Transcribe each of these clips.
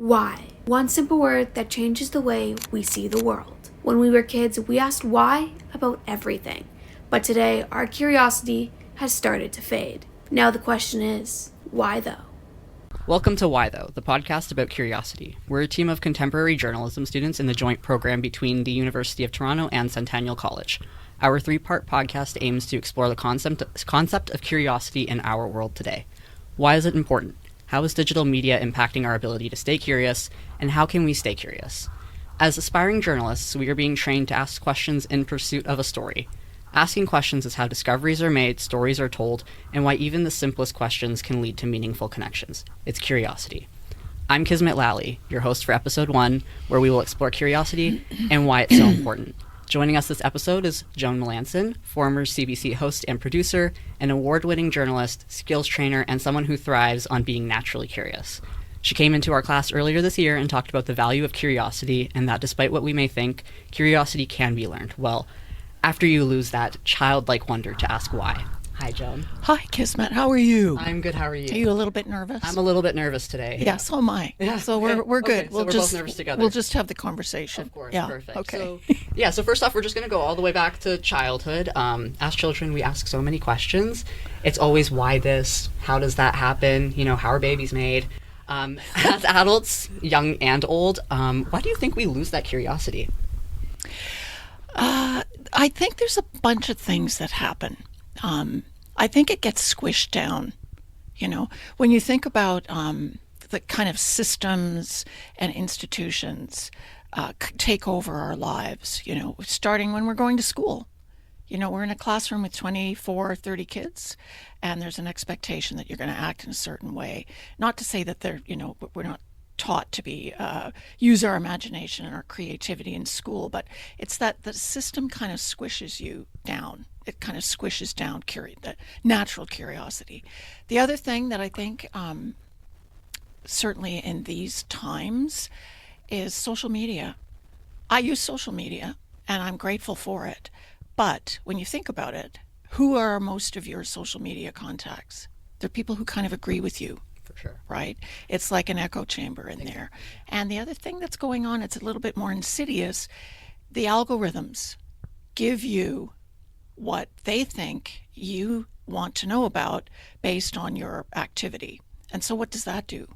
Why? One simple word that changes the way we see the world. When we were kids, we asked why about everything. But today, our curiosity has started to fade. Now the question is, why though? Welcome to Why Though, the podcast about curiosity. We're a team of contemporary journalism students in the joint program between the University of Toronto and Centennial College. Our three-part podcast aims to explore the concept of curiosity in our world today. Why is it important? How is digital media impacting our ability to stay curious? And how can we stay curious? As aspiring journalists, we are being trained to ask questions in pursuit of a story. Asking questions is how discoveries are made, stories are told, and why even the simplest questions can lead to meaningful connections. It's curiosity. I'm Kismet Lally, your host for episode 1, where we will explore curiosity and why it's so important. Joining us this episode is Joan Melanson, former CBC host and producer, an award-winning journalist, skills trainer, and someone who thrives on being naturally curious. She came into our class earlier this year and talked about the value of curiosity and that despite what we may think, curiosity can be learned. Well, after you lose that childlike wonder to ask why. Hi, Joan. Hi, Kismet. How are you? I'm good. How are you? Are you a little bit nervous? I'm a little bit nervous today. Yeah, so am I. Yeah. So we're good. Okay, so we're both nervous together. We'll just have the conversation. Of course. Yeah. Perfect. Okay. So first off, we're just going to go all the way back to childhood. As children, we ask so many questions. It's always why this? How does that happen? How are babies made? As adults, young and old, why do you think we lose that curiosity? I think there's a bunch of things that happen. I think it gets squished down. When you think about the kind of systems and institutions take over our lives, starting when we're going to school. We're in a classroom with 24, 30 kids, and there's an expectation that you're going to act in a certain way. Not to say that we're not taught to be use our imagination and our creativity in school, but it's that the system kind of squishes you down. It kind of squishes down the natural curiosity. The other thing that I think certainly in these times is social media. I use social media and I'm grateful for it, but when you think about it, who are most of your social media contacts? They're people who kind of agree with you. For sure. Right? It's like an echo chamber in there. And the other thing that's going on, it's a little bit more insidious. The algorithms give you what they think you want to know about based on your activity. And so what does that do?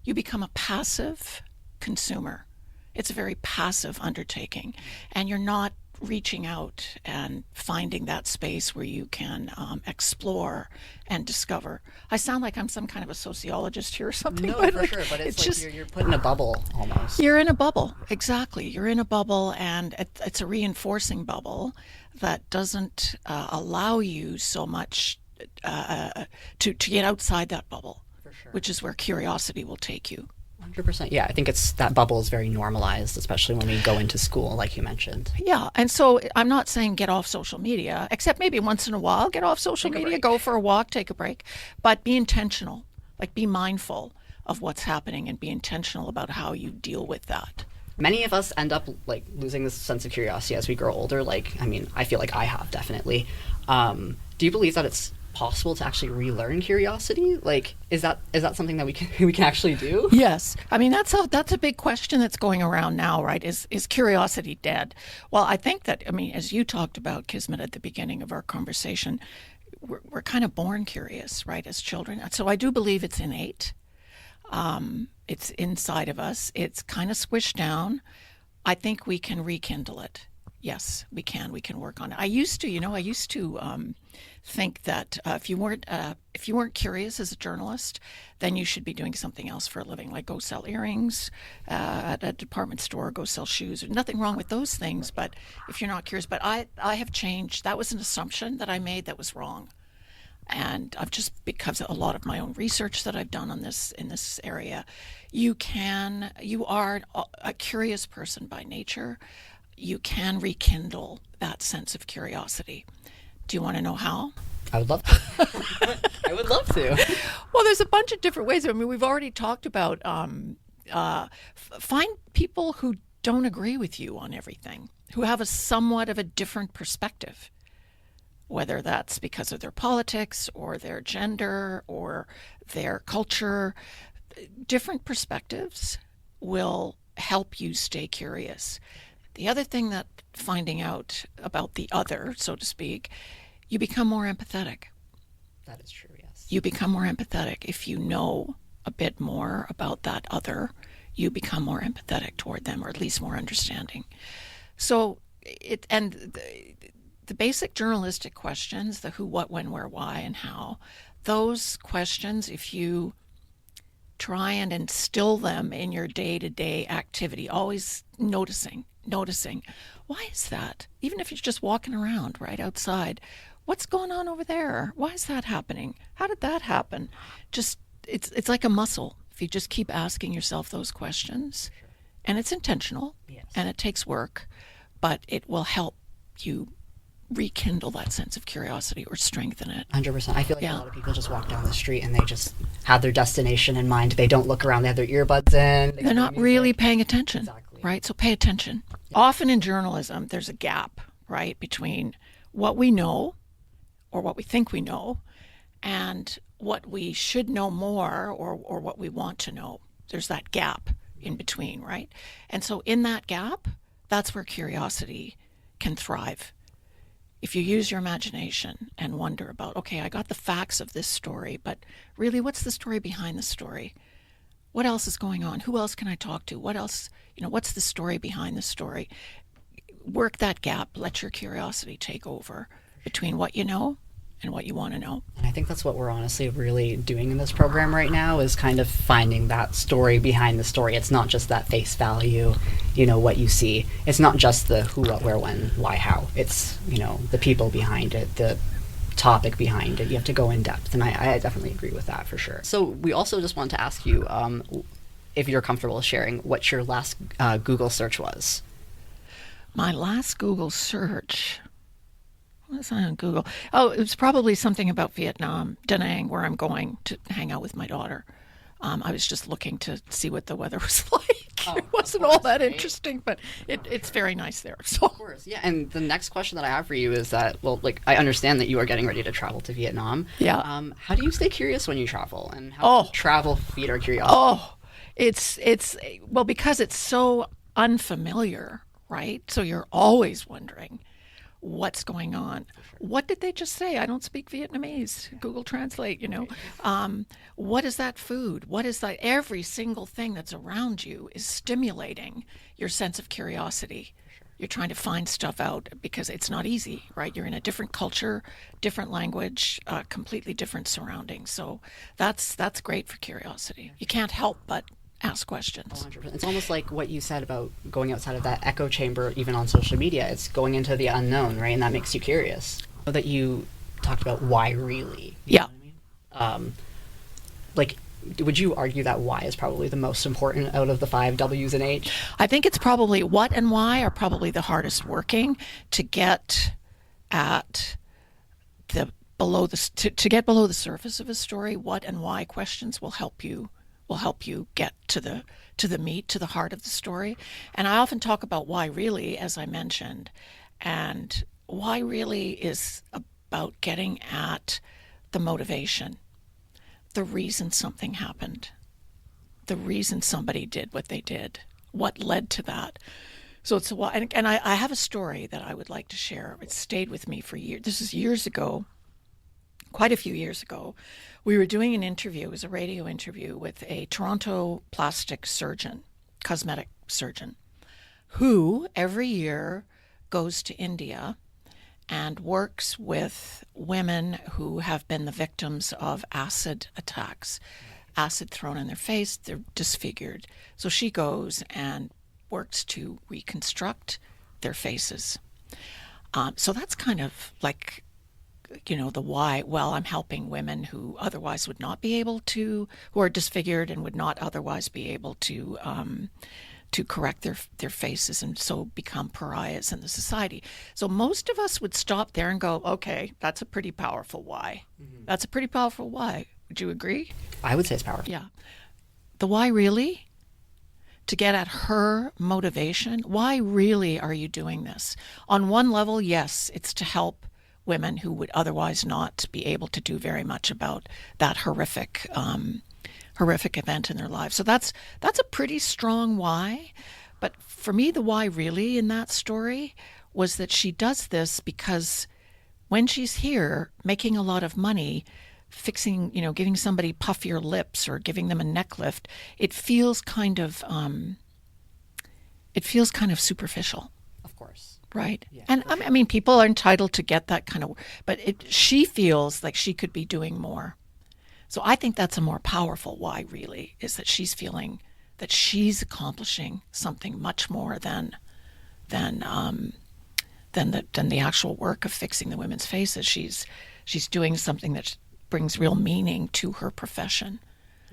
You become a passive consumer. It's a very passive undertaking. And you're not reaching out and finding that space where you can explore and discover. I sound like I'm some kind of a sociologist here or something. No, but for sure, but it's like just, you're put in a bubble almost. You're in a bubble, exactly. You're in a bubble, and it's a reinforcing bubble that doesn't allow you so much to get outside that bubble, For sure. which is where curiosity will take you. 100%. Yeah, I think that bubble is very normalized, especially when we go into school, like you mentioned. Yeah, and so I'm not saying get off social media, except maybe once in a while, get off social media, go for a walk, take a break, but be intentional, like be mindful of what's happening and be intentional about how you deal with that. Many of us end up losing this sense of curiosity as we grow older. I feel like I have definitely. Do you believe that it's possible to actually relearn curiosity? Is that something that we can actually do? Yes. That's a big question that's going around now, right? Is curiosity dead? Well, I think that, as you talked about, Kismet, at the beginning of our conversation, we're kind of born curious, right, as children. So I do believe it's innate. It's inside of us. It's kind of squished down. I think we can rekindle it. Yes, we can. We can work on it. I used to think that if you weren't curious as a journalist, then you should be doing something else for a living, like go sell earrings at a department store, go sell shoes. There's nothing wrong with those things, but if you're not curious. But I have changed. That was an assumption that I made that was wrong. And I've just, because of a lot of my own research that I've done on this in this area, you are a curious person by nature. You can rekindle that sense of curiosity. Do you want to know how? I would love to. I would love to. Well, there's a bunch of different ways. We've already talked about find people who don't agree with you on everything, who have a somewhat of a different perspective. whether that's because of their politics or their gender or their culture, different perspectives. will help you stay curious. The other thing that finding out about the other, so to speak, you become more empathetic. That is true, yes. You become more empathetic. If you know a bit more about that other, you become more empathetic toward them, or at least more understanding. So the basic journalistic questions, the who, what, when, where, why, and how, those questions, if you try and instill them in your day-to-day activity, always noticing, why is that? Even if you're just walking around right outside, what's going on over there? Why is that happening? How did that happen? Just, it's like a muscle. If you just keep asking yourself those questions, and it's intentional, yes, and it takes work, but it will help you rekindle that sense of curiosity or strengthen it. 100%. I feel like a lot of people just walk down the street and they just have their destination in mind. They don't look around. They have their earbuds in. They're not really paying attention. Exactly. Right? So pay attention. Yeah. Often in journalism, there's a gap, right, between what we know or what we think we know and what we should know more or what we want to know. There's that gap in between, right? And so in that gap, that's where curiosity can thrive. If you use your imagination and wonder about, okay, I got the facts of this story, but really, what's the story behind the story? What else is going on? Who else can I talk to? What else, what's the story behind the story? Work that gap. Let your curiosity take over between what you know and what you want to know. And I think that's what we're honestly really doing in this program right now, is kind of finding that story behind the story. It's not just that face value, what you see. It's not just the who, what, where, when, why, how. It's, the people behind it, the topic behind it. You have to go in depth. And I definitely agree with that for sure. So we also just want to ask you, if you're comfortable sharing, what your last Google search was. My last Google search... What's on Google? Oh, it was probably something about Vietnam, Da Nang, where I'm going to hang out with my daughter. I was just looking to see what the weather was like. It wasn't all that interesting, but it's very nice there. So. Of course, yeah. And the next question that I have for you is that, I understand that you are getting ready to travel to Vietnam. Yeah. How do you stay curious when you travel, and how does travel feed our curiosity? Oh, it's because it's so unfamiliar, right? So you're always wondering, what's going on? What did they just say? I don't speak Vietnamese. Google Translate, What is that food? What is that? Every single thing that's around you is stimulating your sense of curiosity. You're trying to find stuff out because it's not easy, right? You're in a different culture, different language, completely different surroundings. So that's great for curiosity. You can't help but ask questions. 100%. It's almost like what you said about going outside of that echo chamber, even on social media. It's going into the unknown, right? And that makes you curious. That you talked about why really. You know what I mean? Would you argue that why is probably the most important out of the 5 W's and H? I think it's probably what and why are probably the hardest working to get at to get below the surface of a story. What and why questions will help you get to the meat, to the heart of the story. And I often talk about why really, as I mentioned, and why really is about getting at the motivation, the reason something happened, the reason somebody did what they did, what led to that. So it's a why. And I have a story that I would like to share. It stayed with me for years. This is years ago. Quite a few years ago, we were doing an interview, it was a radio interview, with a Toronto plastic surgeon, cosmetic surgeon, who every year goes to India and works with women who have been the victims of acid attacks, acid thrown in their face, they're disfigured. So she goes and works to reconstruct their faces. So that's kind of like, the why. Well, I'm helping women who otherwise would not be able to, who are disfigured and would not otherwise be able to correct their faces and so become pariahs in the society. So most of us would stop there and go, okay, that's a pretty powerful why. Mm-hmm. That's a pretty powerful why. Would you agree? I would say it's powerful. Yeah. The why really? To get at her motivation. Why really are you doing this? On one level, yes, it's to help women who would otherwise not be able to do very much about that horrific horrific event in their lives. So that's a pretty strong why. But for me, the why really in that story was that she does this because when she's here making a lot of money, fixing, giving somebody puffier lips or giving them a neck lift, it feels kind of superficial. Of course. Right. Yeah, and I mean, people are entitled to get that kind of, but she feels like she could be doing more. So I think that's a more powerful why, really, is that she's feeling that she's accomplishing something much more than the actual work of fixing the women's faces. She's doing something that brings real meaning to her profession.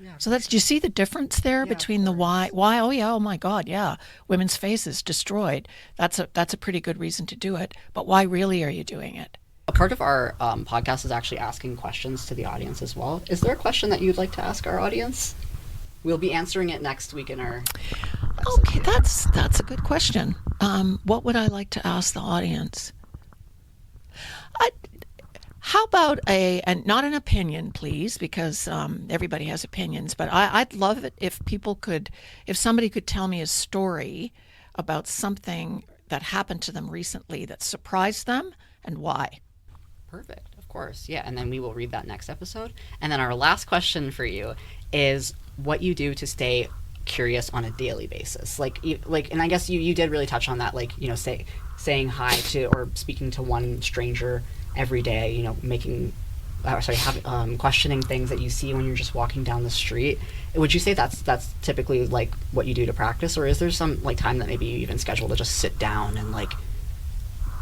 Yeah. So do you see the difference there between the why? Why? Oh yeah. Oh my God. Yeah. Women's faces destroyed. That's a pretty good reason to do it. But why really are you doing it? A part of our podcast is actually asking questions to the audience as well. Is there a question that you'd like to ask our audience? We'll be answering it next week in our episode. Okay, that's a good question. What would I like to ask the audience? How about and not an opinion, please, because everybody has opinions, but I'd love it if somebody could tell me a story about something that happened to them recently that surprised them and why. Perfect, of course. Yeah, and then we will read that next episode. And then our last question for you is what you do to stay curious on a daily basis. And I guess you did really touch on that, saying hi to or speaking to one stranger every day, questioning things that you see when you're just walking down the street. Would you say that's typically like what you do to practice, or is there some time that maybe you even schedule to just sit down and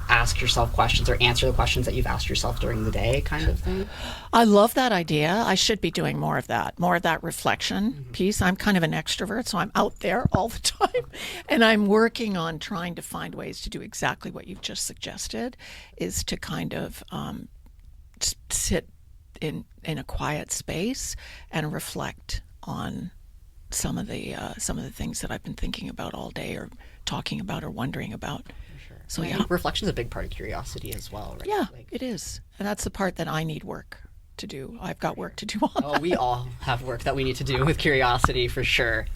ask yourself questions or answer the questions that you've asked yourself during the day kind of thing? I love that idea. I should be doing more of that reflection piece. I'm kind of an extrovert, so I'm out there all the time. And I'm working on trying to find ways to do exactly what you've just suggested, is to kind of sit in a quiet space and reflect on some of the things that I've been thinking about all day or talking about or wondering about. Sure. So I think reflection is a big part of curiosity as well, right? Yeah, it is. And that's the part that I need work to do. I've got work to do on that. We all have work that we need to do with curiosity for sure.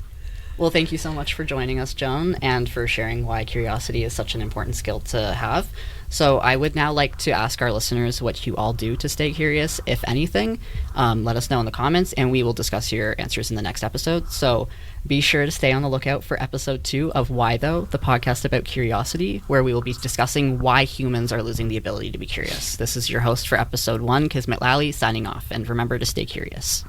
Well, thank you so much for joining us, Joan, and for sharing why curiosity is such an important skill to have. So I would now like to ask our listeners what you all do to stay curious, if anything. Let us know in the comments, and we will discuss your answers in the next episode. So be sure to stay on the lookout for episode 2 of Why Though, the podcast about curiosity, where we will be discussing why humans are losing the ability to be curious. This is your host for episode 1, Kismet Lally, signing off, and remember to stay curious.